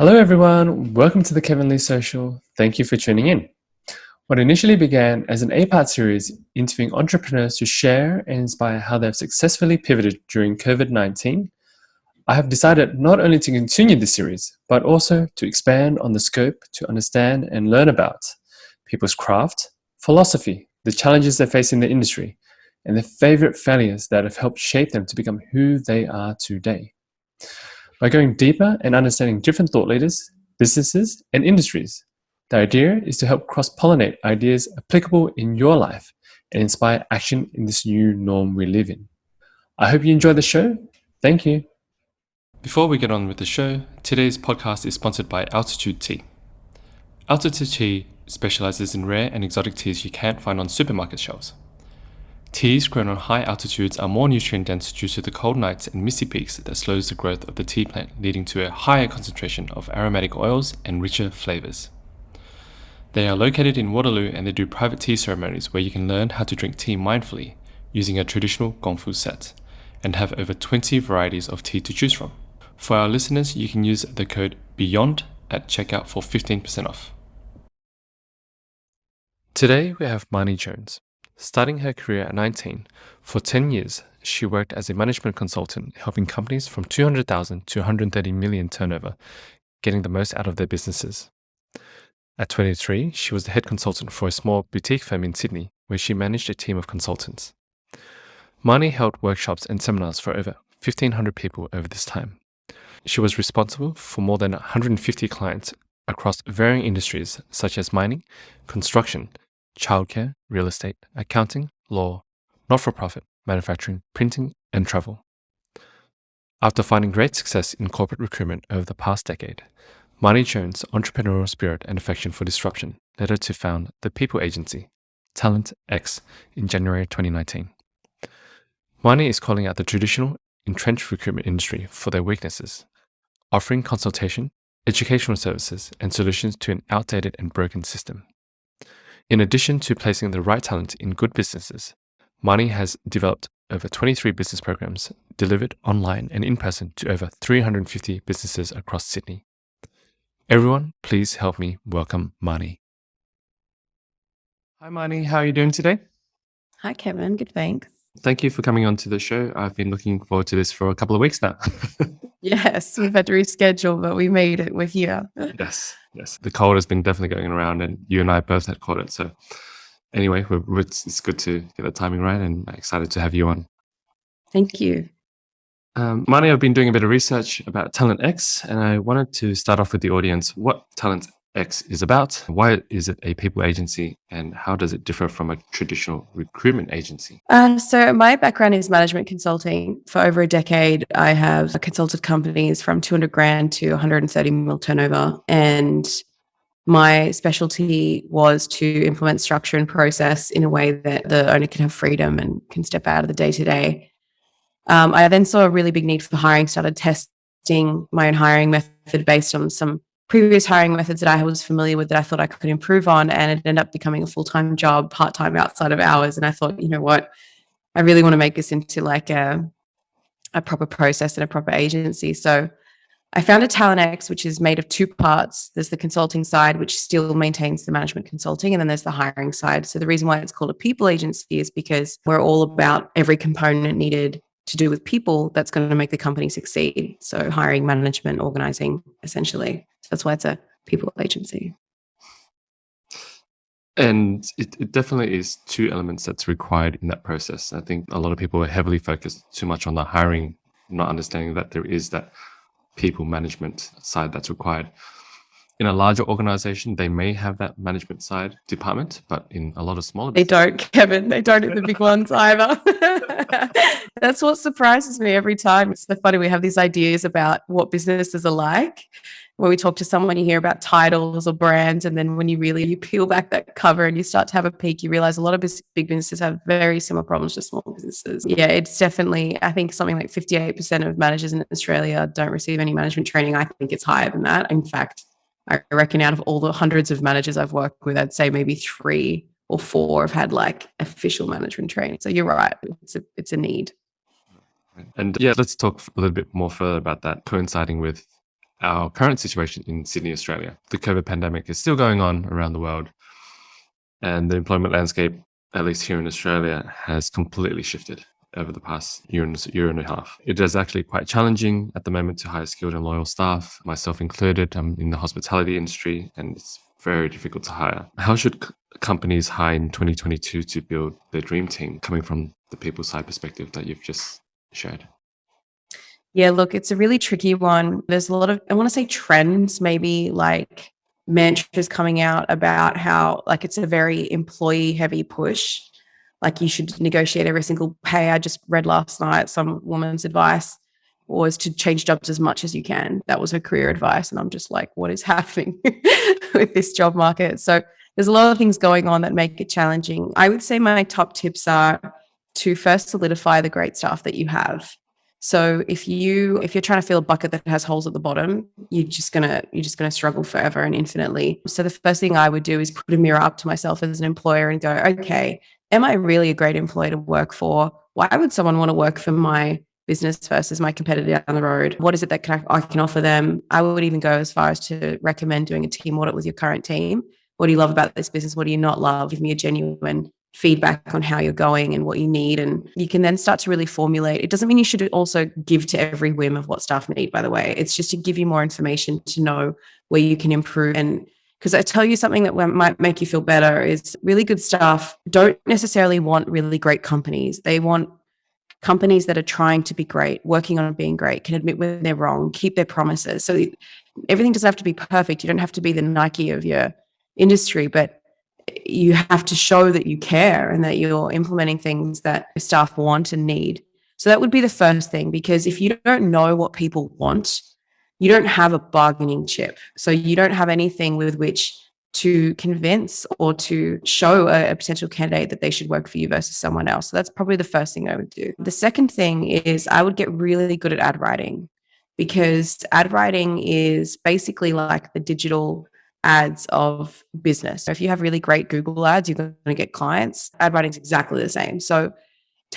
Hello, everyone. Welcome to the Kevin Lee Social. Thank you for tuning in. What initially began as an 8-part series interviewing entrepreneurs to share and inspire how they've successfully pivoted during COVID-19, I have decided not only to continue this series, but also to expand on the scope to understand and learn about people's craft, philosophy, the challenges they face in the industry, and their favorite failures that have helped shape them to become who they are today. By going deeper and understanding different thought leaders, businesses, and industries, the idea is to help cross-pollinate ideas applicable in your life and inspire action in this new norm we live in. I hope you enjoy the show. Thank you. Before we get on with the show, today's podcast is sponsored by Altitude Tea. Altitude Tea specializes in rare and exotic teas you can't find on supermarket shelves. Teas grown on high altitudes are more nutrient-dense due to the cold nights and misty peaks that slows the growth of the tea plant, leading to a higher concentration of aromatic oils and richer flavors. They are located in Waterloo and they do private tea ceremonies where you can learn how to drink tea mindfully using a traditional gongfu set and have over 20 varieties of tea to choose from. For our listeners, you can use the code BEYOND at checkout for 15% off. Today we have Marnie Jones. Starting her career at 19, for 10 years, she worked as a management consultant, helping companies from 200,000 to 130 million turnover, getting the most out of their businesses. At 23, she was the head consultant for a small boutique firm in Sydney, where she managed a team of consultants. Marnie held workshops and seminars for over 1,500 people over this time. She was responsible for more than 150 clients across varying industries such as mining, construction, childcare, real estate, accounting, law, not-for-profit, manufacturing, printing, and travel. After finding great success in corporate recruitment over the past decade, Marnie Jones' entrepreneurial spirit and affection for disruption led her to found the people agency, Talent X, in January 2019. Marnie is calling out the traditional, entrenched recruitment industry for their weaknesses, offering consultation, educational services, and solutions to an outdated and broken system. In addition to placing the right talent in good businesses, Marnie has developed over 23 business programs delivered online and in person to over 350 businesses across Sydney. Everyone, please help me welcome Marnie. Hi Marnie, how are you doing today? Hi Kevin, good thanks. Thank you for coming on to the show. I've been looking forward to this for a couple of weeks now. Yes, we've had to reschedule, but we made it. We're here. Yes. The cold has been definitely going around and you and I both had caught it. So anyway, it's good to get the timing right and excited to have you on. Thank you. Marnie, I've been doing a bit of research about Talent X and I wanted to start off with the audience what Talent X is about, why is it a people agency, and how does it differ from a traditional recruitment agency? So my background is management consulting. For over a decade, I have consulted companies from 200 grand to 130 mil turnover. And my specialty was to implement structure and process in a way that the owner can have freedom and can step out of the day-to-day. I then saw a really big need for hiring, started testing my own hiring method based on some previous hiring methods that I was familiar with that I thought I could improve on, and it ended up becoming a full-time job, part-time outside of hours. And I thought, you know what, I really want to make this into like a proper process and a proper agency. So I founded Talent X, which is made of two parts. There's the consulting side, which still maintains the management consulting, and then there's the hiring side. So the reason why it's called a people agency is because we're all about every component needed to do with people that's going to make the company succeed. So hiring, management, organizing, essentially. So that's why it's a people agency. And it definitely is two elements that's required in that process. I think a lot of people are heavily focused too much on the hiring, not understanding that there is that people management side that's required. In a larger organization, they may have that management side department, but in a lot of smaller They don't, Kevin. They don't in the big ones either. That's what surprises me every time. It's so funny. We have these ideas about what businesses are like. When we talk to someone, you hear about titles or brands, and then when you peel back that cover and you start to have a peek, you realize a lot of big businesses have very similar problems to small businesses. Yeah, it's definitely, I think something like 58% of managers in Australia don't receive any management training. I think it's higher than that. In fact, I reckon out of all the hundreds of managers I've worked with, I'd say maybe 3 or 4 have had like official management training. So you're right. It's a need. And yeah, let's talk a little bit more further about that, coinciding with our current situation in Sydney, Australia. The COVID pandemic is still going on around the world, and the employment landscape, at least here in Australia, has completely shifted over the past year and a half. It is actually quite challenging at the moment to hire skilled and loyal staff, myself included. I'm in the hospitality industry, and it's very difficult to hire. How should companies hire in 2022 to build their dream team, coming from the people side perspective that you've just shared? Yeah, look, it's a really tricky one. There's a lot of, I want to say trends, maybe like mantras coming out about how like it's a very employee heavy push. Like you should negotiate every single pay. I just read last night some woman's advice was to change jobs as much as you can. That was her career advice. And I'm just like, what is happening with this job market? So there's a lot of things going on that make it challenging. I would say my top tips are to first solidify the great stuff that you have. So if you're trying to fill a bucket that has holes at the bottom, you're just gonna struggle forever and infinitely. So the first thing I would do is put a mirror up to myself as an employer and go, okay, am I really a great employer to work for? Why would someone want to work for my business versus my competitor down the road? What is it that I can offer them? I would even go as far as to recommend doing a team audit with your current team. What do you love about this business? What do you not love? Give me a genuine feedback on how you're going and what you need. And you can then start to really formulate. It doesn't mean you should also give to every whim of what staff need, by the way. It's just to give you more information to know where you can improve. And because I tell you something that might make you feel better is really good staff don't necessarily want really great companies. They want companies that are trying to be great, working on being great, can admit when they're wrong, keep their promises. So everything doesn't have to be perfect. You don't have to be the Nike of your industry, but you have to show that you care and that you're implementing things that staff want and need. So that would be the first thing, because if you don't know what people want, you don't have a bargaining chip. So you don't have anything with which to convince or to show a potential candidate that they should work for you versus someone else. So that's probably the first thing I would do. The second thing is I would get really good at ad writing, because ad writing is basically like the digital ads of business. So if you have really great Google ads, you're going to get clients. Ad writing is exactly the same. So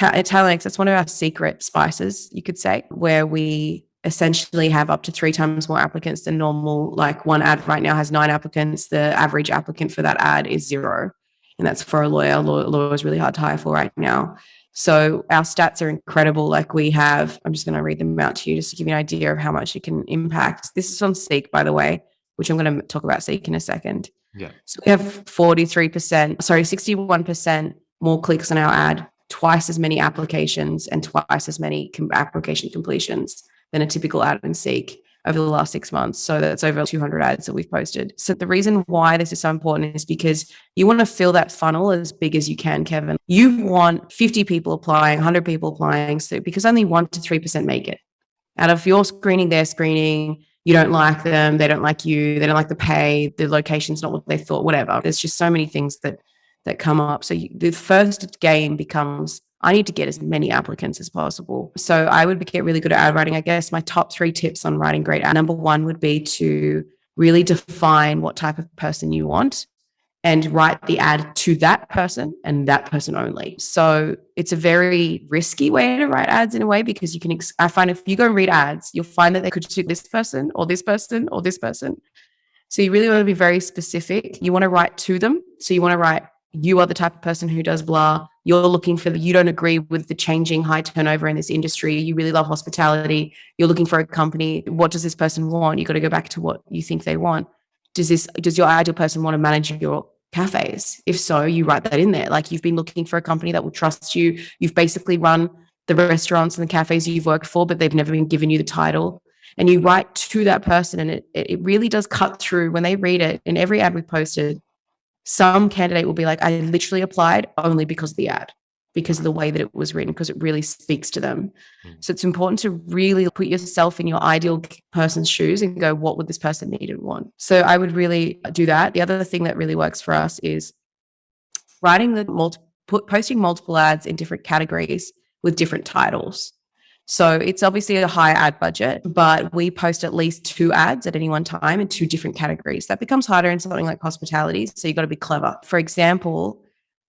at Talent, that's one of our secret spices, you could say, where we essentially have up to 3 times more applicants than normal. Like one ad right now has 9 applicants. The average applicant for that ad is 0. And that's for a lawyer. Lawyer is really hard to hire for right now. So our stats are incredible. Like we have, I'm just going to read them out to you just to give you an idea of how much it can impact. This is on Seek, by the way, which I'm going to talk about Seek in a second. Yeah. So we have 61% more clicks on our ad, twice as many applications and twice as many application completions than a typical ad in Seek over the last 6 months. So that's over 200 ads that we've posted. So the reason why this is so important is because you want to fill that funnel as big as you can, Kevin. You want 50 people applying, 100 people applying, so because only 1 to 3% make it. Out of your screening, their screening, you don't like them, they don't like you, they don't like the pay, the location's not what they thought, whatever. There's just so many things that come up. So the first game becomes, I need to get as many applicants as possible. So I would get really good at ad writing. I guess my top 3 tips on writing great ad. Number 1 would be to really define what type of person you want and write the ad to that person and that person only. So it's a very risky way to write ads in a way, because you can, I find if you go and read ads, you'll find that they could suit this person or this person or this person. So you really want to be very specific. You want to write to them. So you want to write, you are the type of person who does blah. You're looking for, you don't agree with the changing high turnover in this industry. You really love hospitality. You're looking for a company. What does this person want? You got to go back to what you think they want. Does your ideal person want to manage your cafes? If so, you write that in there. Like you've been looking for a company that will trust you. You've basically run the restaurants and the cafes you've worked for, but they've never been given you the title. And you write to that person, and it really does cut through when they read it. In every ad we posted, some candidate will be like, I literally applied only because of the ad, because of the way that it was written, because it really speaks to them. So it's important to really put yourself in your ideal person's shoes and go, what would this person need and want? So I would really do that. The other thing that really works for us is writing posting multiple ads in different categories with different titles. So it's obviously a high ad budget, but we post at least 2 ads at any one time in 2 different categories. That becomes harder in something like hospitality. So you've got to be clever. For example,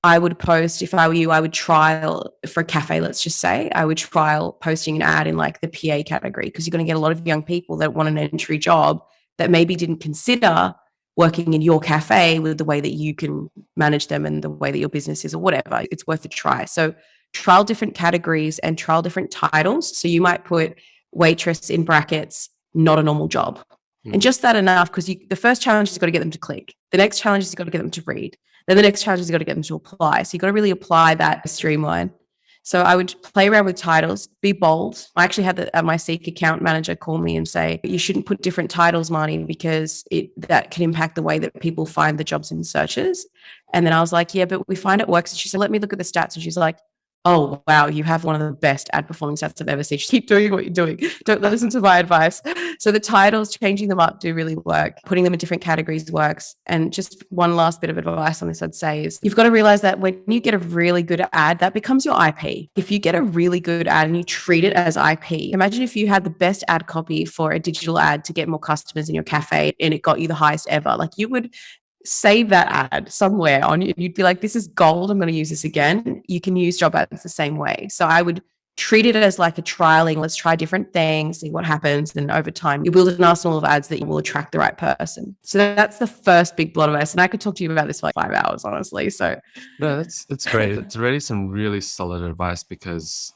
I would post, if I were you, I would trial for a cafe, let's just say, I would trial posting an ad in like the PA category, because you're going to get a lot of young people that want an entry job that maybe didn't consider working in your cafe with the way that you can manage them and the way that your business is or whatever. It's worth a try. So trial different categories and trial different titles. So you might put waitress in brackets, not a normal job. And just that enough, because the first challenge is you've got to get them to click. The next challenge is you've got to get them to read. Then the next challenge is you've got to get them to apply. So you've got to really apply that streamline. So I would play around with titles, be bold. I actually had my Seek account manager call me and say, you shouldn't put different titles, Marnie, because that can impact the way that people find the jobs in searches. And then I was like, yeah, but we find it works. And she said, let me look at the stats. And she's like, oh, wow, you have one of the best ad performing stats I've ever seen. Just keep doing what you're doing. Don't listen to my advice. So the titles, changing them up do really work. Putting them in different categories works. And just one last bit of advice on this I'd say is you've got to realize that when you get a really good ad, that becomes your IP. If you get a really good ad and you treat it as IP, imagine if you had the best ad copy for a digital ad to get more customers in your cafe and it got you the highest ever. Like you would save that ad somewhere on you. You'd be like, this is gold. I'm going to use this again. You can use job ads the same way. So I would treat it as like a trialing. Let's try different things, see what happens. And over time, you build an arsenal of ads that will attract the right person. So that's the first big blood of us. And I could talk to you about this for like 5 hours, honestly. So no, that's great. It's really some really solid advice, because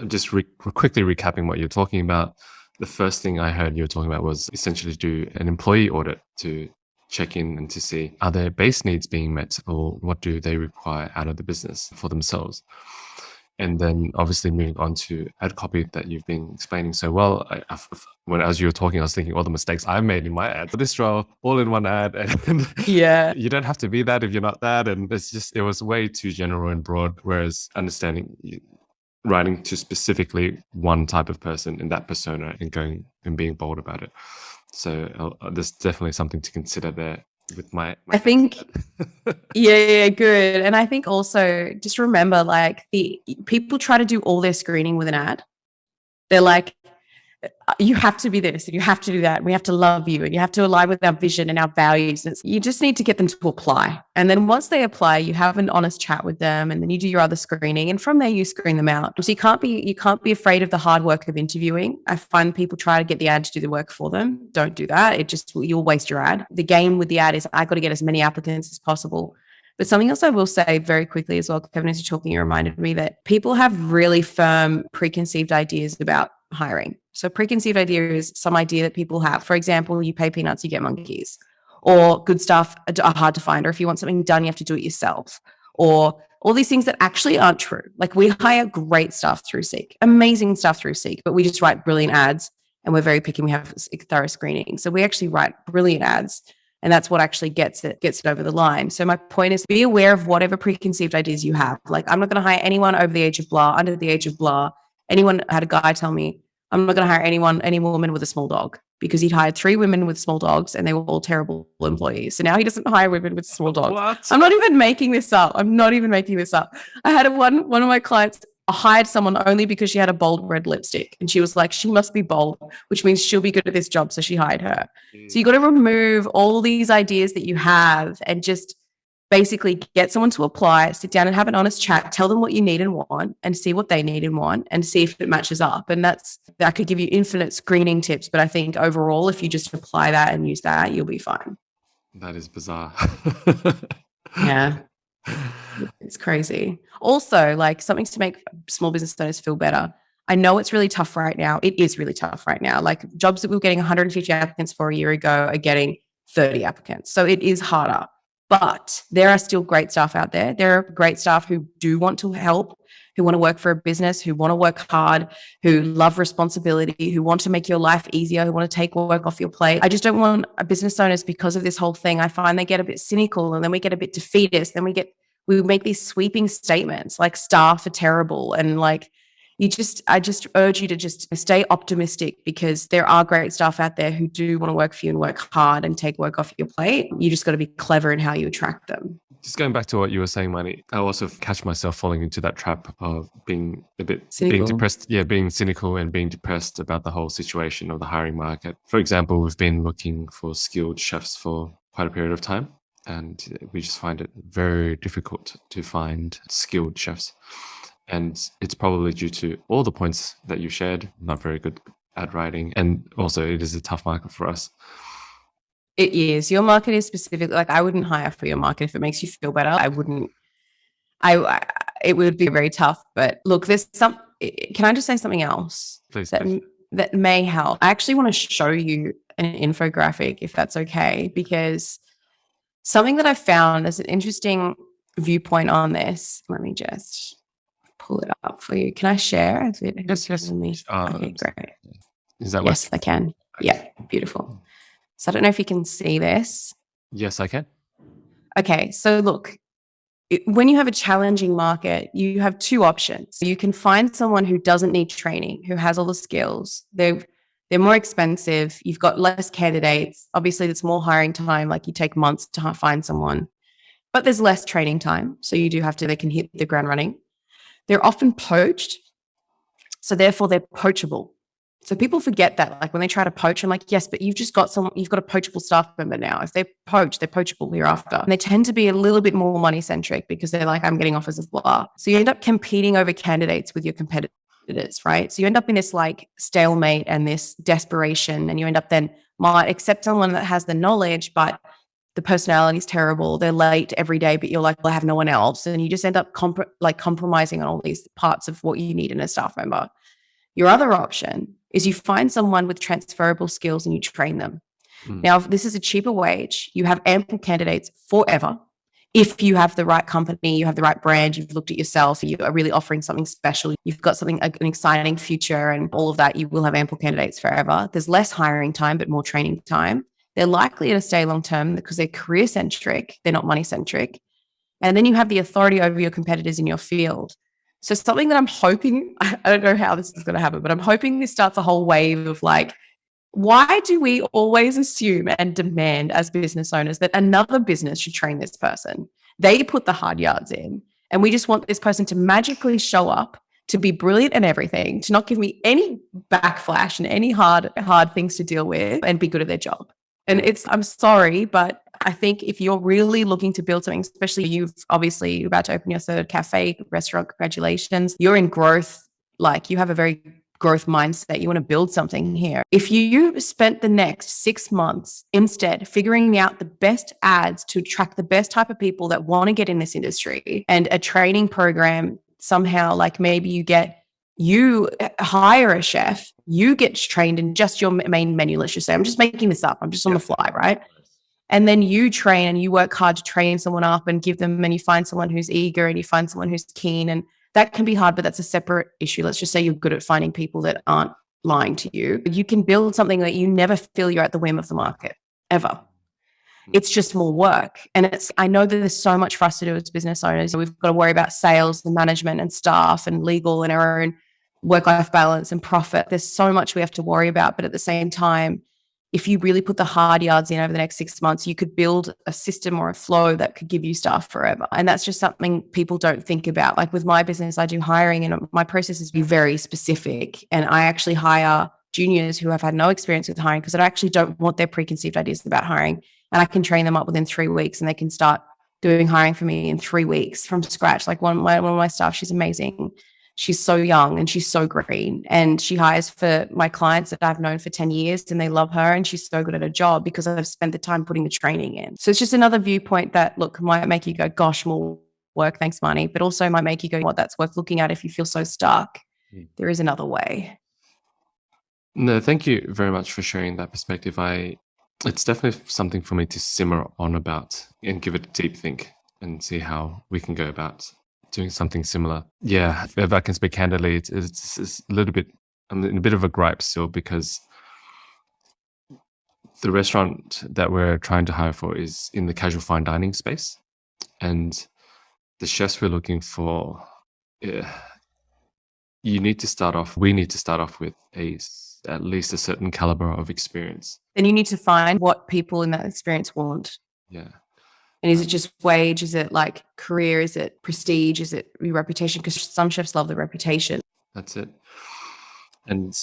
just quickly recapping what you're talking about, the first thing I heard you were talking about was essentially do an employee audit to check in and to see, are their base needs being met, or what do they require out of the business for themselves? And then obviously moving on to ad copy that you've been explaining so well. As you were talking, I was thinking all the mistakes I made in my ad for this role, all in one ad. And yeah, you don't have to be that if you're not that. And it was way too general and broad, whereas understanding writing to specifically one type of person in that persona and going and being bold about it. So there's definitely something to consider there with my I think, yeah, good. And I think also just remember, like the people try to do all their screening with an ad. They're like, you have to be this and you have to do that. We have to love you and you have to align with our vision and our values. You just need to get them to apply. And then once they apply, you have an honest chat with them, and then you do your other screening. And from there, you screen them out. So you can't be afraid of the hard work of interviewing. I find people try to get the ad to do the work for them. Don't do that. You'll waste your ad. The game with the ad is I got to get as many applicants as possible. But something else I will say very quickly as well, Kevin, as you're talking, you reminded me that people have really firm preconceived ideas about hiring. So preconceived idea is some idea that people have. For example, you pay peanuts, you get monkeys, or good stuff are hard to find, or if you want something done, you have to do it yourself, or all these things that actually aren't true. Like we hire great stuff through Seek, amazing stuff through Seek, but we just write brilliant ads and we're very picky. We have thorough screening. So we actually write brilliant ads. And that's what actually gets it over the line. So my point is be aware of whatever preconceived ideas you have. Like I'm not going to hire anyone over the age of blah, under the age of blah. I had a guy tell me, I'm not going to hire any woman with a small dog, because he'd hired 3 women with small dogs and they were all terrible employees. So now he doesn't hire women with small dogs. What? I'm not even making this up. I had one of my clients hired someone only because she had a bold red lipstick. And she was like, she must be bold, which means she'll be good at this job. So she hired her. So you got to remove all these ideas that you have and just basically get someone to apply, sit down and have an honest chat, tell them what you need and want, and see what they need and want, and see if it matches up. And that could give you infinite screening tips. But I think overall, if you just apply that and use that, you'll be fine. That is bizarre. Yeah. It's crazy. Also, like something to make small business owners feel better. I know it's really tough right now. It is really tough right now. Like jobs that we were getting 150 applicants for a year ago are getting 30 applicants. So it is harder. But there are still great staff out there. There are great staff who do want to help, who want to work for a business, who want to work hard, who love responsibility, who want to make your life easier, who want to take work off your plate. I just don't want business owners, because of this whole thing, I find they get a bit cynical and then we get a bit defeatist. Then we make these sweeping statements like staff are terrible. And like, I just urge you to just stay optimistic, because there are great staff out there who do want to work for you and work hard and take work off your plate. You just got to be clever in how you attract them. Just going back to what you were saying, Marnie, I also catch myself falling into that trap of being a bit cynical. Being depressed. Yeah, being cynical and being depressed about the whole situation of the hiring market. For example, we've been looking for skilled chefs for quite a period of time. And we just find it very difficult to find skilled chefs. And it's probably due to all the points that you shared, not very good ad writing. And also it is a tough market for us. It is. Your market is specific. Like, I wouldn't hire for your market if it makes you feel better. I wouldn't. It would be very tough. But look, there's some. Can I just say something else Please. that may help? I actually want to show you an infographic, if that's okay, because something that I found as an interesting viewpoint on this. Let me just pull it up for you. Can I share? Is it Yes. Okay, great. Is that Yes, I can. Yeah, beautiful. So I don't know if you can see this. Yes, I can. Okay, so look, when you have a challenging market, you have two options. You can find someone who doesn't need training, who has all the skills. They're more expensive. You've got less candidates. Obviously, there's more hiring time. Like, you take months to find someone, but there's less training time. So they can hit the ground running. They're often poached. So therefore they're poachable. So people forget that, like, when they try to poach, I'm like, yes, but you've got a poachable staff member now. If they're poached, they're poachable hereafter. And they tend to be a little bit more money centric because they're like, I'm getting offers of blah. So you end up competing over candidates with your competitors, right? So you end up in this like stalemate and this desperation, and you end up then might accept someone that has the knowledge, but the personality is terrible. They're late every day, but you're like, well, I have no one else. And you just end up compromising on all these parts of what you need in a staff member. Your other option is you find someone with transferable skills and you train them. Now, if this is a cheaper wage, you have ample candidates forever. If you have the right company, you have the right brand, you've looked at yourself, you are really offering something special, you've got an exciting future and all of that, you will have ample candidates forever. There's less hiring time, but more training time. They're likely to stay long-term because they're career-centric. They're not money-centric. And then you have the authority over your competitors in your field. So something that I'm hoping, I don't know how this is going to happen, but I'm hoping this starts a whole wave of like, why do we always assume and demand as business owners that another business should train this person? They put the hard yards in, and we just want this person to magically show up, to be brilliant and everything, to not give me any backflash and any hard things to deal with, and be good at their job. And I'm sorry, but I think if you're really looking to build something, especially you're about to open your third cafe restaurant, congratulations. You're in growth, like you have a very growth mindset. You want to build something here. If you spent the next 6 months instead figuring out the best ads to attract the best type of people that want to get in this industry, and a training program somehow, like maybe you hire a chef, you get trained in just your main menu, let's just say. I'm just making this up. I'm just on the fly, right? And then you train and you work hard to train someone up and give them, and you find someone who's eager and you find someone who's keen. And that can be hard, but that's a separate issue. Let's just say you're good at finding people that aren't lying to you. You can build something that you never feel you're at the whim of the market, ever. It's just more work. And I know that there's so much for us to do as business owners. We've got to worry about sales and management and staff and legal and our own work-life balance and profit. There's so much we have to worry about. But at the same time, if you really put the hard yards in over the next 6 months, you could build a system or a flow that could give you staff forever. And that's just something people don't think about. Like with my business, I do hiring, and my process is very specific. And I actually hire juniors who have had no experience with hiring because I actually don't want their preconceived ideas about hiring. And I can train them up within 3 weeks, and they can start doing hiring for me in 3 weeks from scratch. Like one of my staff, she's amazing. She's so young and she's so green, and she hires for my clients that I've known for 10 years, and they love her, and she's so good at her job because I've spent the time putting the training in. So it's just another viewpoint that, look, might make you go, gosh, more work, thanks, Marnie, but also might make you go, what, that's worth looking at if you feel so stuck. There is another way. No, thank you very much for sharing that perspective. It's definitely something for me to simmer on about and give it a deep think and see how we can go about doing something similar. Yeah, if I can speak candidly, it's a little bit, I'm in a bit of a gripe still, because the restaurant that we're trying to hire for is in the casual fine dining space, and the chefs we're looking for, we need to start off with at least a certain caliber of experience. Then you need to find what people in that experience want. Yeah. And is it just wage? Is it like career? Is it prestige? Is it your reputation? Because some chefs love the reputation. That's it. And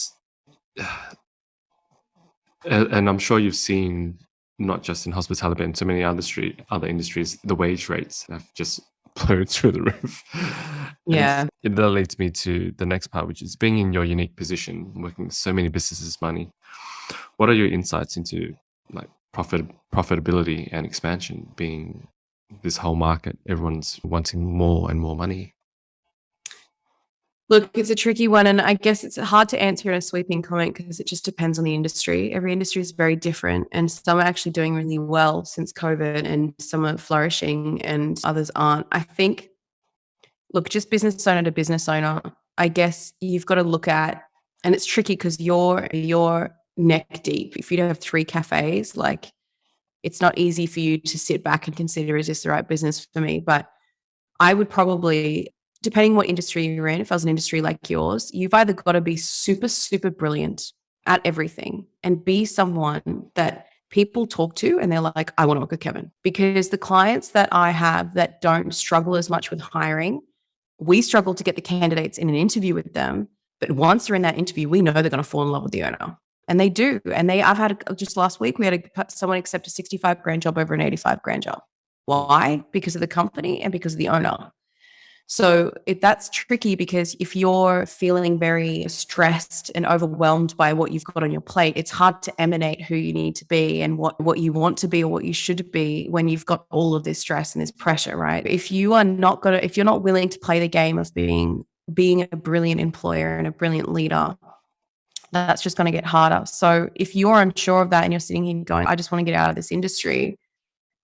I'm sure you've seen not just in hospitality, but in so many other industries, the wage rates have just blown through the roof. Yeah. And that leads me to the next part, which is being in your unique position, working with so many businesses, Marnie. What are your insights into like profitability and expansion, being this whole market, everyone's wanting more and more money? Look, it's a tricky one. And I guess it's hard to answer in a sweeping comment because it just depends on the industry. Every industry is very different. And some are actually doing really well since COVID and some are flourishing and others aren't. I think, look, just business owner to business owner, I guess you've got to look at, and it's tricky because you're neck deep. If you don't have 3 cafes, like it's not easy for you to sit back and consider, is this the right business for me? But I would probably, depending what industry you're in, if I was an industry like yours, you've either got to be super, super brilliant at everything and be someone that people talk to and they're like, I want to work with Kevin. Because the clients that I have that don't struggle as much with hiring, we struggle to get the candidates in an interview with them. But once they're in that interview, we know they're going to fall in love with the owner. And they do. And I've had, just last week, we had someone accept a 65 grand job over an 85 grand job. Why? Because of the company and because of the owner. So that's tricky because if you're feeling very stressed and overwhelmed by what you've got on your plate, it's hard to emanate who you need to be and what you want to be or what you should be when you've got all of this stress and this pressure, right? If you're not willing to play the game of being a brilliant employer and a brilliant leader, that's just going to get harder. So if you're unsure of that and you're sitting here going, I just want to get out of this industry,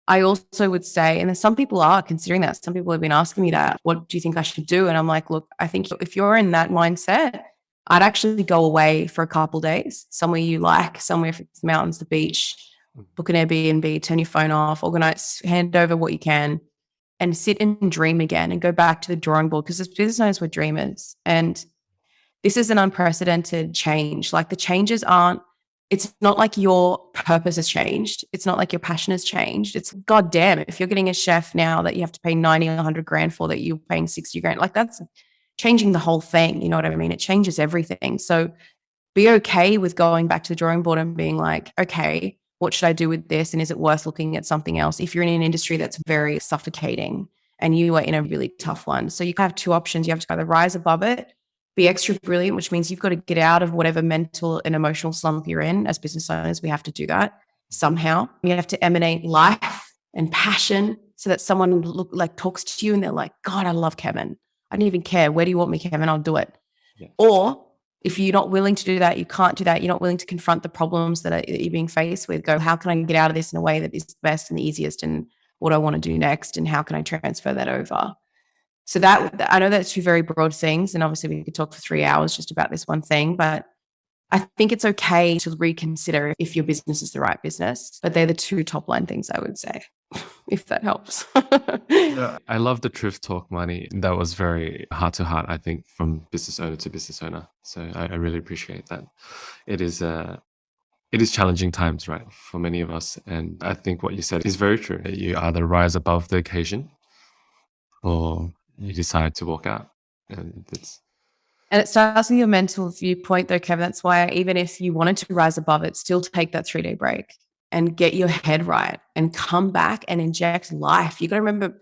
I also would say, and some people are considering that. Some people have been asking me that, what do you think I should do? And I'm like, look, I think if you're in that mindset, I'd actually go away for a couple of days, somewhere you like, somewhere if it's the mountains, the beach, book an Airbnb, turn your phone off, organize, hand over what you can, and sit and dream again and go back to the drawing board, because as business owners, we're dreamers. And this is an unprecedented change. Like the changes aren't, it's not like your purpose has changed. It's not like your passion has changed. It's goddamn, if you're getting a chef now that you have to pay 90 or 100 grand for, that you're paying 60 grand, like that's changing the whole thing. You know what I mean? It changes everything. So be okay with going back to the drawing board and being like, okay, what should I do with this? And is it worth looking at something else? If you're in an industry that's very suffocating and you are in a really tough one. So you have 2 options. You have to either rise above it, be extra brilliant, which means you've got to get out of whatever mental and emotional slump you're in. As business owners, we have to do that somehow. You have to emanate life and passion so that someone talks to you and they're like, God, I love Kevin. I don't even care. Where do you want me, Kevin? I'll do it. Yeah. Or if you're not willing to do that, you can't do that, you're not willing to confront the problems that you're being faced with, go, how can I get out of this in a way that is the best and the easiest, and what do I want to do next, and how can I transfer that over? So that, I know that's 2 very broad things, and obviously we could talk for 3 hours just about this one thing, but I think it's okay to reconsider if your business is the right business. But they're the 2 top line things I would say, if that helps. Yeah, I love the truth talk, Marnie. That was very heart to heart, I think, from business owner to business owner. So I really appreciate that. It is challenging times, right, for many of us. And I think what you said is very true. You either rise above the occasion or you decide to walk out. And it starts with your mental viewpoint though, Kevin. That's why even if you wanted to rise above it, still take that 3-day break and get your head right and come back and inject life. You got to remember,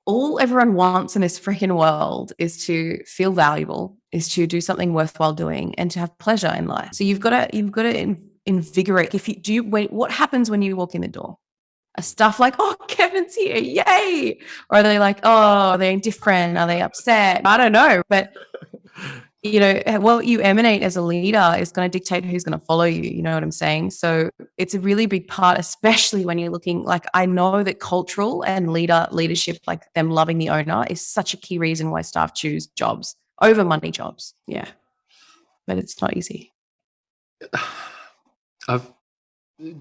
all everyone wants in this freaking world is to feel valuable, is to do something worthwhile doing, and to have pleasure in life. So you've got to invigorate. What happens when you walk in the door? Stuff like, oh, Kevin's here, yay. Or are they like, oh, are they indifferent? Are they upset? I don't know. But, you know, what you emanate as a leader is going to dictate who's going to follow you. You know what I'm saying? So it's a really big part, especially when you're looking, like, I know that cultural and leadership, like them loving the owner, is such a key reason why staff choose jobs over money jobs. Yeah. But it's not easy.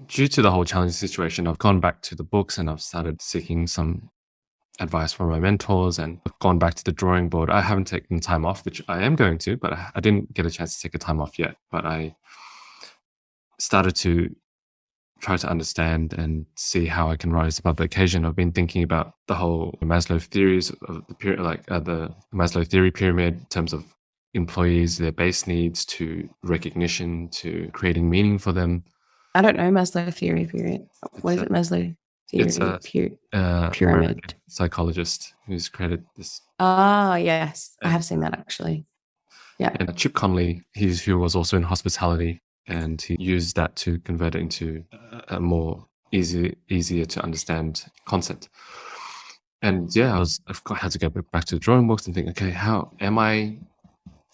Due to the whole challenging situation, I've gone back to the books and I've started seeking some advice from my mentors and gone back to the drawing board. I haven't taken time off, which I am going to, but I didn't get a chance to take a time off yet. But I started to try to understand and see how I can rise above the occasion. I've been thinking about the whole Maslow theories of the Maslow theory pyramid in terms of employees, their base needs, to recognition, to creating meaning for them. I don't know Maslow theory period. What is it, Maslow It's theory a pyramid? American psychologist who's created this. Ah, yes. I have seen that actually. Yeah. And Chip Conley, who was also in hospitality, and he used that to convert it into a more easier to understand concept. And yeah, I've had to go back to the drawing books and think, okay, how am I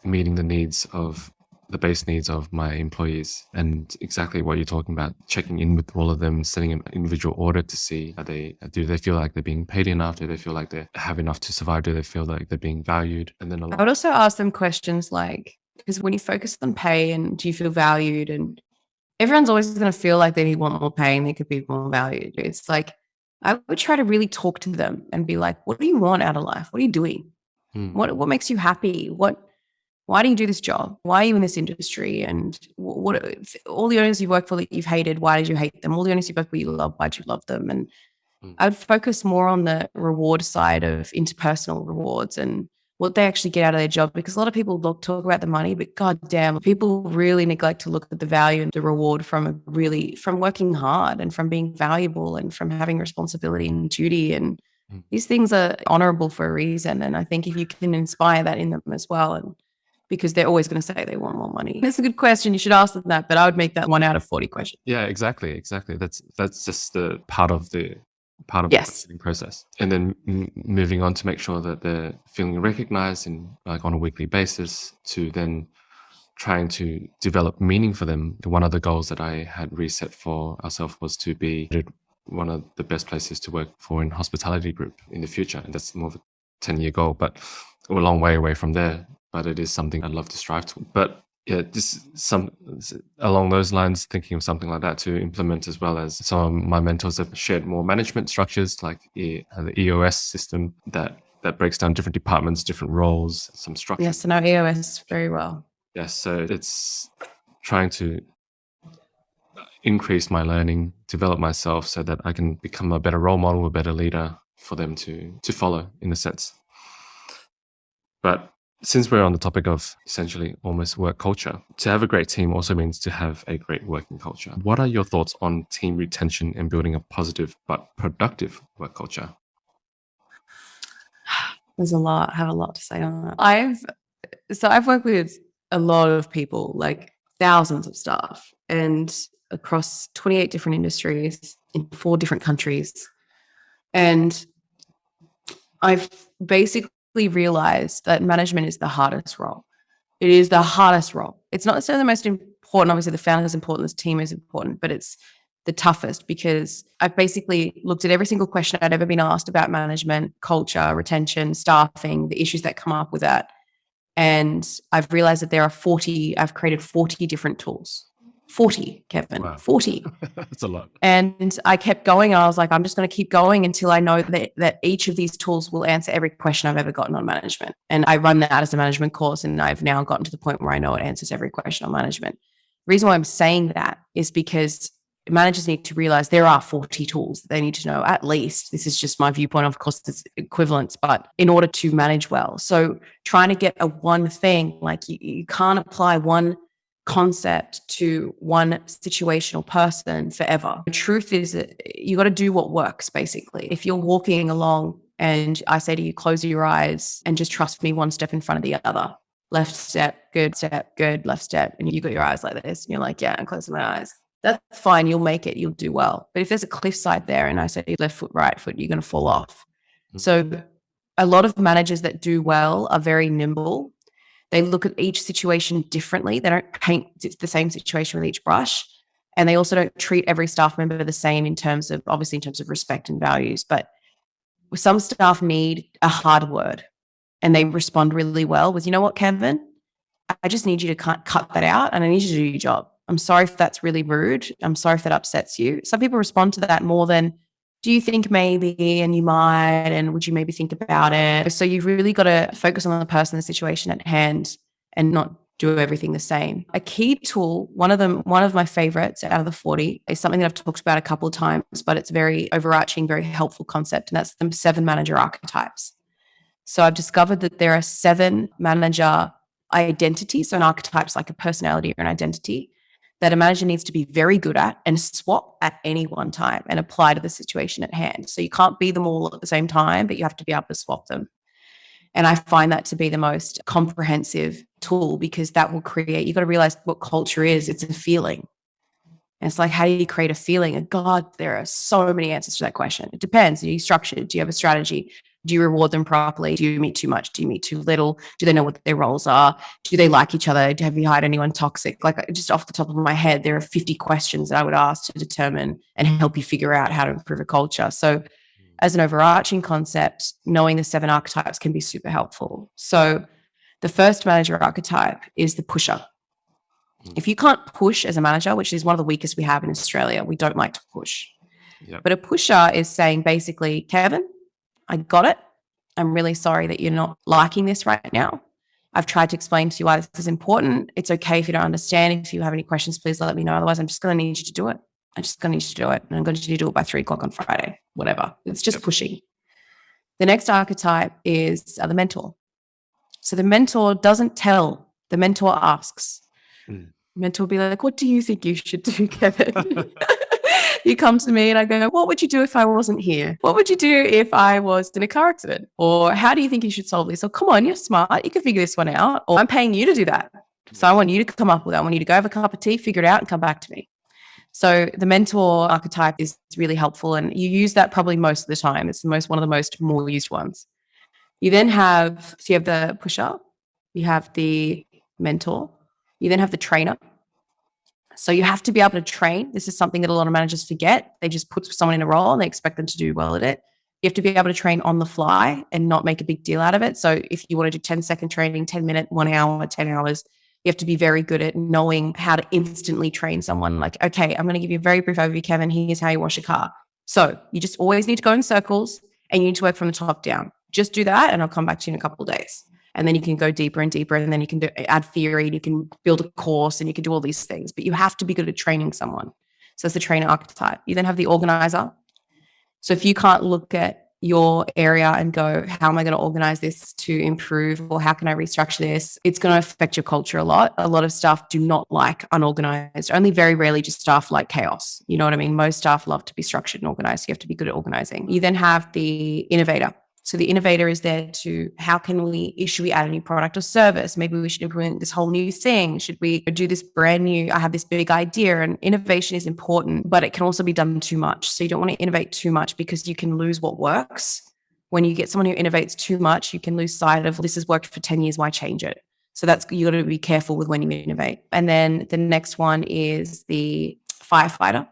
meeting the base needs of my employees? And exactly what you're talking about, checking in with all of them, setting an individual audit to see do they feel like they're being paid enough? Do they feel like they have enough to survive? Do they feel like they're being valued? And then I would also ask them questions like, because when you focus on pay and do you feel valued, and everyone's always going to feel like they want more pay and they could be more valued. It's like, I would try to really talk to them and be like, what do you want out of life? What are you doing? What makes you happy? Why do you do this job? Why are you in this industry? And what all the owners you work for that you've hated, why did you hate them? All the owners you work for you love, why did you love them? And I would focus more on the reward side of interpersonal rewards and what they actually get out of their job, because a lot of people talk about the money, but goddamn, people really neglect to look at the value and the reward from working hard and from being valuable and from having responsibility and duty. And these things are honorable for a reason. And I think if you can inspire that in them as well, and because they're always going to say they want more money. That's a good question. You should ask them that, but I would make that 1 out of 40 question. Yeah, exactly. That's just the part of the process. And then moving on to make sure that they're feeling recognized and like on a weekly basis, to then trying to develop meaning for them. One of the goals that I had reset for ourselves was to be one of the best places to work for in hospitality group in the future. And that's more of a 10-year goal, but we're a long way away from there. But it is something I'd love to strive to. But yeah, just along those lines, thinking of something like that to implement, as well as some of my mentors have shared more management structures, like the EOS system that breaks down different departments, different roles, some structure. Yes, I know EOS very well. Yes, so it's trying to increase my learning, develop myself so that I can become a better role model, a better leader for them to follow, in a sense. But since we're on the topic of essentially almost work culture, to have a great team also means to have a great working culture. What are your thoughts on team retention and building a positive but productive work culture? There's I have a lot to say on that. I've worked with a lot of people, like thousands of staff, and across 28 different industries in 4 different countries. And I've basically realized that management is the hardest role. It is the hardest role. It's not necessarily the most important. Obviously, the founder is important, the team is important, but it's the toughest, because I've basically looked at every single question I'd ever been asked about management, culture, retention, staffing, the issues that come up with that. And I've realized that I've created 40 different tools. 40, Kevin. Wow. 40. That's a lot. And I kept going. I was like, I'm just going to keep going until I know that each of these tools will answer every question I've ever gotten on management. And I run that as a management course, and I've now gotten to the point where I know it answers every question on management. The reason why I'm saying that is because managers need to realize there are 40 tools that they need to know, at least. This is just my viewpoint. Of course, it's equivalence, but in order to manage well. So trying to get one thing, like you can't apply one concept to one situational person forever. The truth is that you got to do what works, basically. If you're walking along and I say to you, close your eyes and just trust me, one step in front of the other. Left step, good, left step. And you got your eyes like this and you're like, yeah, I'm closing my eyes. That's fine. You'll make it. You'll do well. But if there's a cliffside there and I say left foot, right foot, you're going to fall off. Mm-hmm. So a lot of managers that do well are very nimble. They look at each situation differently. They don't paint the same situation with each brush. And they also don't treat every staff member the same in terms of respect and values. But some staff need a hard word and they respond really well with, you know what, Kevin, I just need you to cut that out and I need you to do your job. I'm sorry if that's really rude. I'm sorry if that upsets you. Some people respond to that more than, do you think maybe, and you might, and would you maybe think about it? So you've really got to focus on the person, the situation at hand, and not do everything the same. A key tool, one of my favorites out of the 40, is something that I've talked about a couple of times, but it's very overarching, very helpful concept, and that's the 7 manager archetypes. So I've discovered that there are 7 manager identities. So an archetype is like a personality or an identity. that a manager needs to be very good at and swap at any one time and apply to the situation at hand. So you can't be them all at the same time, but you have to be able to swap them. And I find that to be the most comprehensive tool, because that will create, you've got to realize what culture is. It's a feeling. And it's like, how do you create a feeling? And God, there are so many answers to that question. It depends. Are you structured? Do you have a strategy? Do you reward them properly? Do you meet too much? Do you meet too little? Do they know what their roles are? Do they like each other? Have you hired anyone toxic? Like, just off the top of my head, there are 50 questions that I would ask to determine and help you figure out how to improve a culture. So as an overarching concept, knowing the 7 archetypes can be super helpful. So the first manager archetype is the pusher. If you can't push as a manager, which is one of the weakest we have in Australia, we don't like to push. Yep. But a pusher is saying basically, Kevin, I got it. I'm really sorry that you're not liking this right now. I've tried to explain to you why this is important. It's okay if you don't understand. If you have any questions, please let me know. Otherwise, I'm just going to need you to do it. I'm just going to need you to do it. And I'm going to need you to do it by 3:00 on Friday, whatever. It's just pushing. The next archetype is the mentor. So the mentor doesn't tell, the mentor asks. Mentor will be like, what do you think you should do, Kevin? You come to me and I go, what would you do if I wasn't here? What would you do if I was in a car accident? Or how do you think you should solve this? Or come on, you're smart. You can figure this one out. Or I'm paying you to do that. So I want you to come up with that. I want you to go have a cup of tea, figure it out, and come back to me. So the mentor archetype is really helpful. And you use that probably most of the time. It's one of the most more used ones. You then have, so you have the pusher, you have the mentor, you then have the trainer. So you have to be able to train. This is something that a lot of managers forget. They just put someone in a role and they expect them to do well at it. You have to be able to train on the fly and not make a big deal out of it. So if you want to do 10-second training, 10 minute, 1 hour, 10 hours, you have to be very good at knowing how to instantly train someone. Like, okay, I'm going to give you a very brief overview, Kevin. Here's how you wash a car. So you just always need to go in circles and you need to work from the top down. Just do that and I'll come back to you in a couple of days. And then you can go deeper and deeper, and then you can add theory, and you can build a course, and you can do all these things. But you have to be good at training someone. So it's the trainer archetype. You then have the organizer. So if you can't look at your area and go, how am I going to organize this to improve, or how can I restructure this? It's going to affect your culture a lot. A lot of staff do not like unorganized. Only very rarely do staff like chaos. You know what I mean? Most staff love to be structured and organized. So you have to be good at organizing. You then have the innovator. So the innovator is there to, should we add a new product or service? Maybe we should implement this whole new thing. Should we do this brand new, I have this big idea. And innovation is important, but it can also be done too much. So you don't want to innovate too much, because you can lose what works. When you get someone who innovates too much, you can lose sight of, this has worked for 10 years, why change it? So you got to be careful with when you innovate. And then the next one is the firefighter.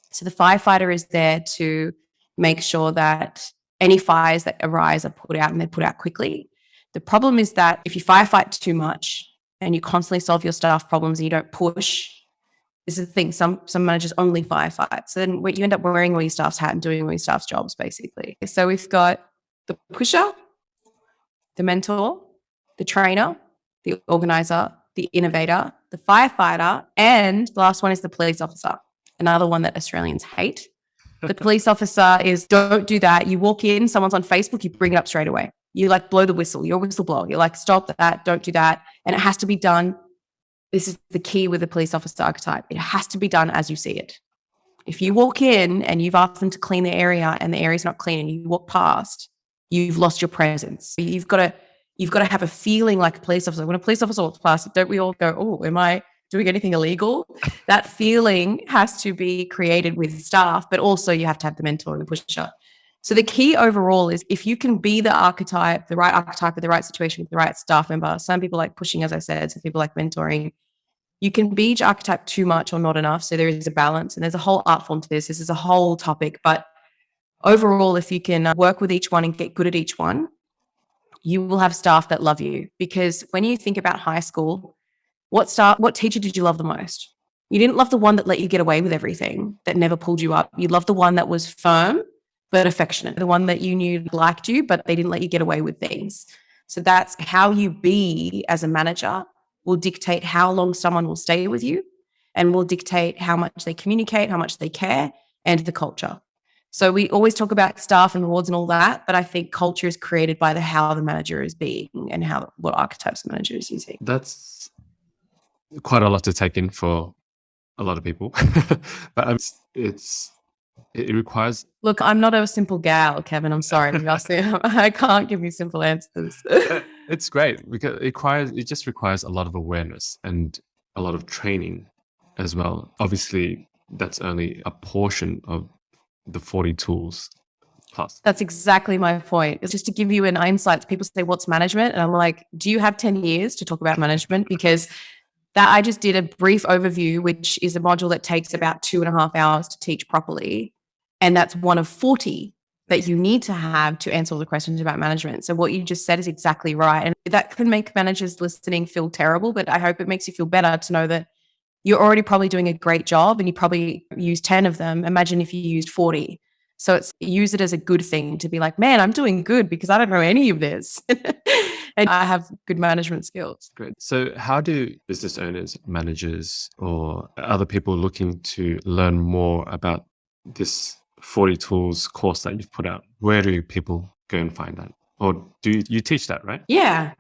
So the firefighter is there to make sure that any fires that arise are put out, and they're put out quickly. The problem is that if you firefight too much and you constantly solve your staff problems and you don't push, this is the thing, some managers only firefight. So then you end up wearing all your staff's hat and doing all your staff's jobs, basically. So we've got the pusher, the mentor, the trainer, the organizer, the innovator, the firefighter, and the last one is the police officer, another one that Australians hate. The police officer is, don't do that. You walk in, someone's on Facebook, you bring it up straight away. You blow the whistle. You're a whistleblower. You're like, stop that. Don't do that. And it has to be done. This is the key with the police officer archetype. It has to be done as you see it. If you walk in and you've asked them to clean the area and the area's not clean and you walk past, you've lost your presence. You've got to have a feeling like a police officer. When a police officer walks past, don't we all go, oh, am I doing anything illegal? That feeling has to be created with staff, but also you have to have the mentor and the pusher. So the key overall is, if you can be the right archetype with the right situation with the right staff member. Some people like pushing, as I said, some people like mentoring. You can be each archetype too much or not enough. So there is a balance, and there's a whole art form to this. This is a whole topic, but overall, if you can work with each one and get good at each one, you will have staff that love you. Because when you think about high school, what teacher did you love the most? You didn't love the one that let you get away with everything, that never pulled you up. You loved the one that was firm but affectionate, the one that you knew liked you, but they didn't let you get away with things. So that's how you be as a manager will dictate how long someone will stay with you, and will dictate how much they communicate, how much they care, and the culture. So we always talk about staff and rewards and all that, but I think culture is created by how the manager is being and what archetypes the manager is using. That's quite a lot to take in for a lot of people, but it requires. Look, I'm not a simple gal, Kevin. I'm sorry. I can't give you simple answers. It's great because it just requires a lot of awareness and a lot of training as well. Obviously, that's only a portion of the 40 tools plus. That's exactly my point. It's just to give you an insight. People say, what's management? And I'm like, do you have 10 years to talk about management? Because that I just did a brief overview, which is a module that takes about 2.5 hours to teach properly. And that's one of 40 that you need to have to answer all the questions about management. So what you just said is exactly right. And that can make managers listening feel terrible, but I hope it makes you feel better to know that you're already probably doing a great job and you probably use 10 of them. Imagine if you used 40. So use it as a good thing to be like, man, I'm doing good because I don't know any of this. And I have good management skills. Great. So how do business owners, managers, or other people looking to learn more about this 40 tools course that you've put out, where do people go and find that? Or do you teach that, right? Yeah.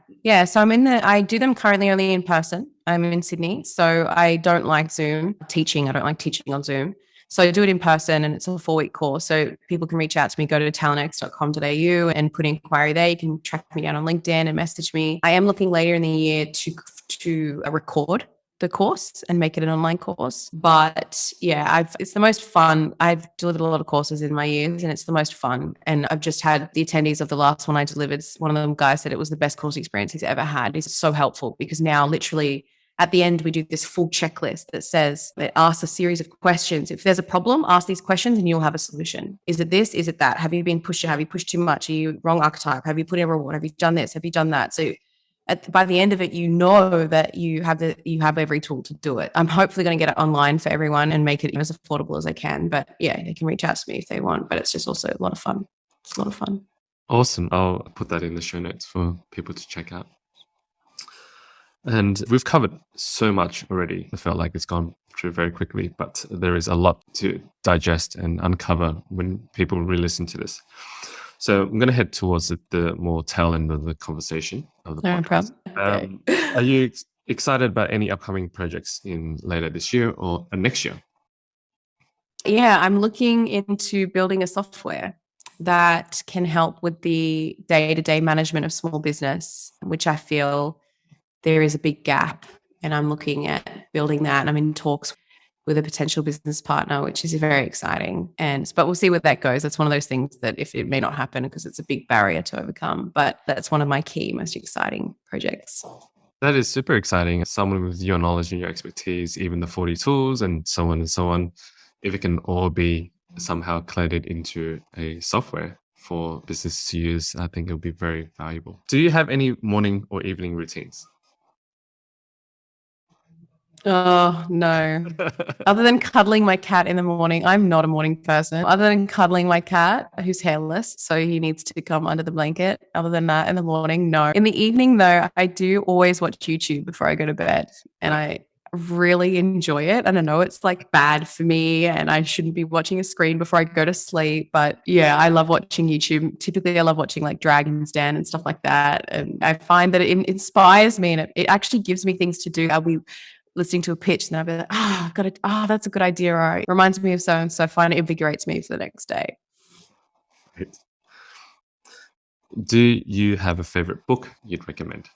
So I do them currently only in person. I'm in Sydney. So I don't like Zoom teaching. I don't like teaching on Zoom. So I do it in person and it's a 4-week course. So people can reach out to me, go to talentx.com.au and put an inquiry there. You can track me down on LinkedIn and message me. I am looking later in the year to record the course and make it an online course. But yeah, it's the most fun. I've delivered a lot of courses in my years and it's the most fun. And I've just had the attendees of the last one I delivered. One of them guys said it was the best course experience he's ever had. It's so helpful because now literally at the end, we do this full checklist that asks a series of questions. If there's a problem, ask these questions and you'll have a solution. Is it this? Is it that? Have you been pushed? Have you pushed too much? Are you wrong archetype? Have you put in a reward? Have you done this? Have you done that? So by the end of it, you know that you have every tool to do it. I'm hopefully going to get it online for everyone and make it as affordable as I can. But yeah, they can reach out to me if they want. But it's just also a lot of fun. It's a lot of fun. Awesome. I'll put that in the show notes for people to check out. And we've covered so much already. I felt like it's gone through very quickly, but there is a lot to digest and uncover when people re-listen to this. So I'm going to head towards the more tail end of the conversation of the podcast. Are you excited about any upcoming projects in later this year or next year? Yeah, I'm looking into building a software that can help with the day-to-day management of small business, which I feel there is a big gap, and I'm looking at building that. And I'm in talks with a potential business partner, which is very exciting. But we'll see where that goes. That's one of those things that if it may not happen because it's a big barrier to overcome, but that's one of my key, most exciting projects. That is super exciting. Someone with your knowledge and your expertise, even the 40 tools and so on, if it can all be somehow collated into a software for business to use, I think it would be very valuable. Do you have any morning or evening routines? Oh, no. Other than cuddling my cat in the morning, I'm not a morning person. Other than cuddling my cat, who's hairless, so he needs to come under the blanket. Other than that, in the morning, no. In the evening, though, I do always watch YouTube before I go to bed, and I really enjoy it. And I know it's like bad for me and I shouldn't be watching a screen before I go to sleep. But yeah, I love watching YouTube. Typically, I love watching like Dragon's Den and stuff like that. And I find that it inspires me and it actually gives me things to do. I'll be listening to a pitch and I'll be like, that's a good idea. Or it reminds me of so and so. I find it invigorates me for the next day. Do you have a favorite book you'd recommend?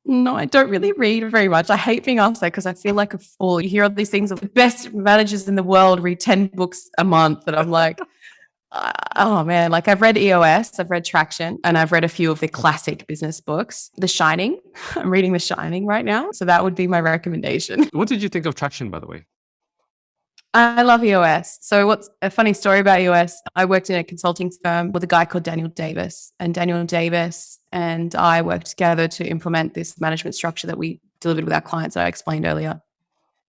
No, I don't really read very much. I hate being asked that because I feel like a fool. You hear all these things of the best managers in the world read 10 books a month. And I'm like, oh man, like I've read EOS, I've read Traction, and I've read a few of the classic business books. The Shining, I'm reading The Shining right now. So that would be my recommendation. What did you think of Traction, by the way? I love EOS. So what's a funny story about EOS, I worked in a consulting firm with a guy called Daniel Davis. And Daniel Davis and I worked together to implement this management structure that we delivered with our clients that I explained earlier.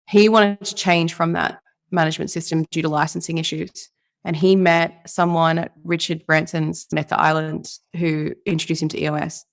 He wanted to change from that management system due to licensing issues. And he met someone at Richard Branson's Necker Island who introduced him to EOS.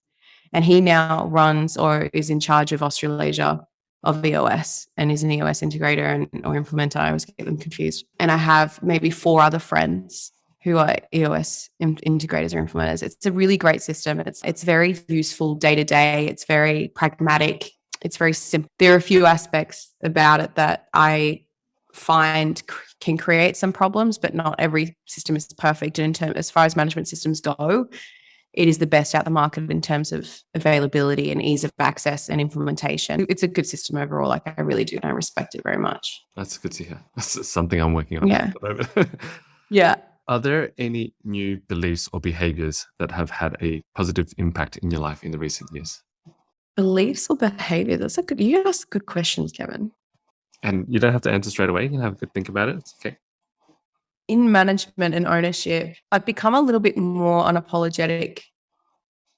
And he now runs or is in charge of Australasia of EOS and is an EOS integrator or implementer. I always get them confused. And I have maybe 4 other friends who are EOS integrators or implementers. It's a really great system. It's very useful day to day. It's very pragmatic. It's very simple. There are a few aspects about it that I find can create some problems, but not every system is perfect. And as far as management systems go, it is the best out the market in terms of availability and ease of access and implementation. It's a good system overall. Like, I really do, and I respect it very much. That's good to hear. That's something I'm working on Yeah. at the moment. Yeah. Are there any new beliefs or behaviors that have had a positive impact in your life in the recent years? Beliefs or behavior? You ask good questions, Kevin. And you don't have to answer straight away. You can have a good think about it. It's okay. In management and ownership, I've become a little bit more unapologetic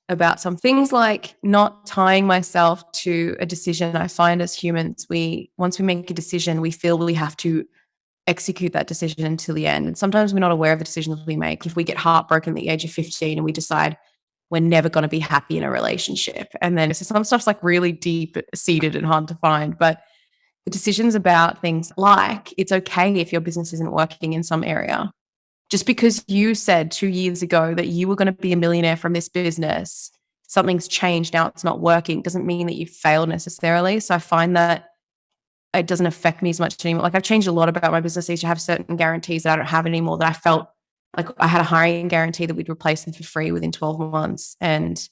about some things, like not tying myself to a decision. I find as humans, once we make a decision, we feel we have to execute that decision until the end. And sometimes we're not aware of the decisions we make. If we get heartbroken at the age of 15 and we decide we're never going to be happy in a relationship, and then some stuff's like really deep seated and hard to find, but the decisions about things like, it's okay if your business isn't working in some area. Just because you said 2 years ago that you were going to be a millionaire from this business, something's changed, now it's not working, doesn't mean that you failed necessarily. So I find that it doesn't affect me as much anymore. Like, I've changed a lot about my business. I used to have certain guarantees that I don't have anymore, that I felt like I had a hiring guarantee that we'd replace them for free within 12 months. And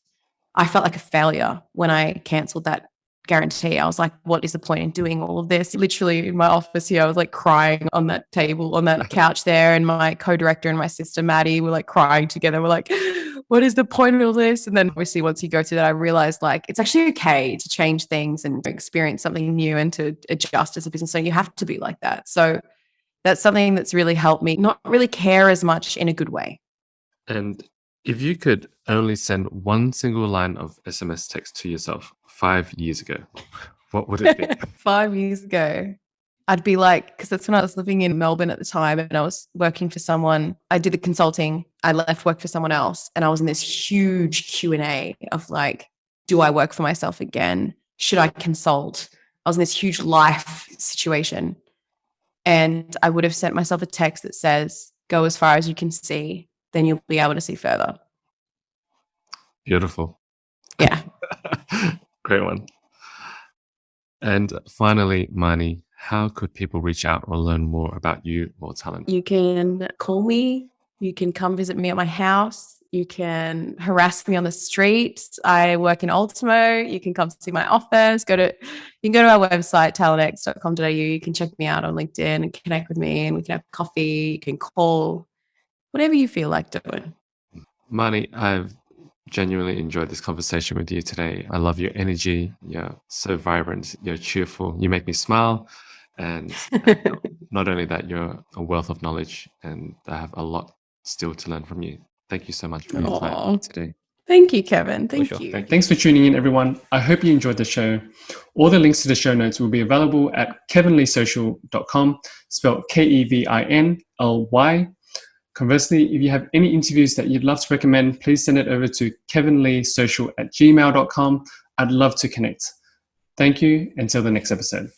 I felt like a failure when I canceled that guarantee. I was like, what is the point in doing all of this? Literally in my office here, I was like crying on that table, on that couch there. And my co-director and my sister, Maddie, were like crying together. We're like, what is the point of all this? And then obviously once you go through that, I realized like, it's actually okay to change things and experience something new and to adjust as a business. So you have to be like that. So that's something that's really helped me not really care as much in a good way. And if you could only send one single line of SMS text to yourself 5 years ago, what would it be? 5 years ago, I'd be like, because that's when I was living in Melbourne at the time and I was working for someone. I did the consulting. I left work for someone else and I was in this huge Q&A of like, do I work for myself again? Should I consult? I was in this huge life situation. And I would have sent myself a text that says, go as far as you can see, then you'll be able to see further. Beautiful. Yeah. Great one. And finally, Marnie, how could people reach out or learn more about you or Talent? You can call me. You can come visit me at my house. You can harass me on the street. I work in Ultimo. You can come see my office. You can go to our website, talentx.com.au. You can check me out on LinkedIn and connect with me, and we can have coffee. You can call, whatever you feel like doing. Marnie, I've genuinely enjoyed this conversation with you today. I love your energy. You're so vibrant. You're cheerful. You make me smile. And not only that, you're a wealth of knowledge, and I have a lot still to learn from you. Thank you so much for your time today. Thank you, Kevin. Thank you. Thanks for tuning in, everyone. I hope you enjoyed the show. All the links to the show notes will be available at kevinleesocial.com, spelled KEVINLY. Conversely, if you have any interviews that you'd love to recommend, please send it over to kevinleesocial@gmail.com. I'd love to connect. Thank you. Until the next episode.